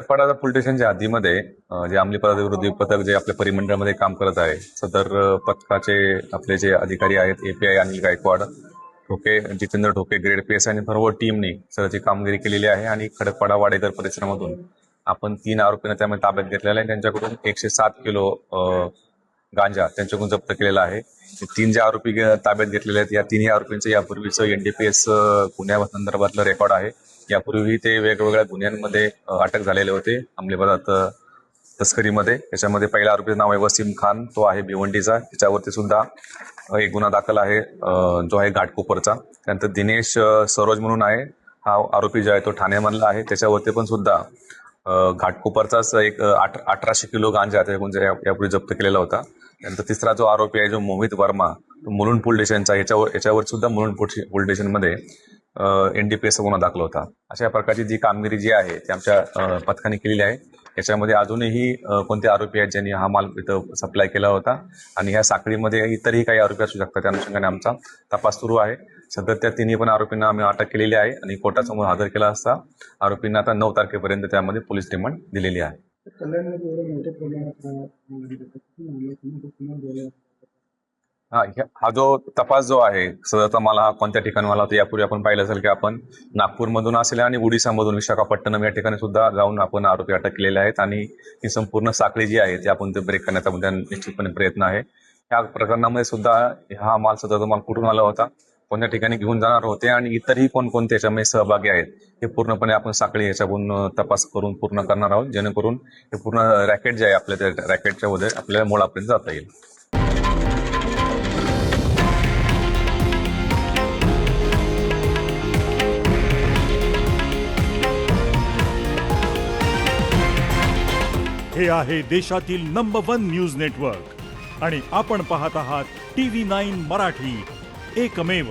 पडादा police स्टेशनच्या हद्दीमध्ये जे अंमली पदार्थविरोधी पथक जे आपल्या परिमंडळामध्ये काम करत आहे, सदर पथकाचे आपले जे अधिकारी आहेत, एपीआय अनिल गायकवाड, ठोके जितेंद्र ठोके, ग्रेड पीएस आणि सर्व टीमने सर्वची कामगिरी केलेली आहे. आणि खडकपाडा वाडेकर परिसरामधून आपण 3 आरोपींना त्यामध्ये ताब्यात घेतलेला आहे. त्यांच्याकडून 107 किलो गांजा त्यांच्याकडून जप्त केलेला आहे. 3 जे आरोपी ताब्यात घेतलेले आहेत, या तिन्ही आरोपींचं यापूर्वीचं एनडीपीएस गुन्ह्यासंदर्भातलं रेकॉर्ड आहे. यापूर्वी ते वेगवेगळ्या गुन्ह्यांमध्ये अटक झालेले होते अंमली पदार्थ तस्करीमध्ये. त्याच्यामध्ये पहिला आरोपीचं नाव आहे वसीम खान, तो आहे भिवंडीचा, त्याच्यावरती सुद्धा एक गुन्हा दाखल आहे जो आहे घाटकोपरचा. त्यानंतर दिनेश सरोज म्हणून आहे, हा आरोपी जो आहे तो ठाण्यामधला आहे, त्याच्यावरती पण सुद्धा घाटकोपरचाच एक 1800 किलो गांजा त्याच्याकडून यापूर्वी जप्त केलेला होता. त्यानंतर तिसरा जो आरोपी आहे जो मोहित वर्मा, तो मुलुंड पोलीस स्टेशनचा, याच्यावर सुद्धा मुलुंड पोलीस स्टेशनमध्ये एनडीपीएसचा गुन्हा दाखल होता. अशा प्रकारची जी कामगिरी जी आहे ती आमच्या पथकाने केलेली आहे. याच्यामध्ये अजूनही कोणते आरोपी आहेत ज्यांनी हा माल इथं सप्लाय केला होता आणि ह्या साखळीमध्ये इतरही काही आरोपी असू शकतात, त्या अनुषंगाने आमचा तपास सुरू आहे. सध्या त्या तिन्ही पण आरोपींना आम्ही अटक केलेली आहे आणि कोर्टासमोर हजर केला असता आरोपींना आता 9 तारखेपर्यंत त्यामध्ये पोलीस रिमांड दिलेली आहे. हा जो तपास जो आहे सदरचा मला कोणत्या ठिकाणी मला होता, यापूर्वी आपण पाहिलं असेल की आपण नागपूरमधून असेल आणि ओडिसामधून विशाखापट्टणम या ठिकाणी सुद्धा जाऊन आपण आरोपी अटक केलेले आहेत. आणि ही संपूर्ण साखळी जी आहे ती आपण ते ब्रेक करण्याचा निश्चितपणे प्रयत्न आहे. या प्रकरणामध्ये सुद्धा हा माल सदरचा माल कुठून आला होता, कोणत्या ठिकाणी घेऊन जाणार होते आणि इतरही कोणकोणते याच्यामध्ये सहभागी आहेत हे पूर्णपणे आपण साखळी याच्याकडून तपास करून पूर्ण करणार आहोत, जेणेकरून हे पूर्ण रॅकेट जे आहे आपल्या त्या रॅकेटच्या मध्ये आपल्याला मुळापर्यंत जाता येईल. हे आहे देशातील नंबर 1 न्यूज नेटवर्क आणि आपण पाहत आहात TV9 मराठी, एकमेव.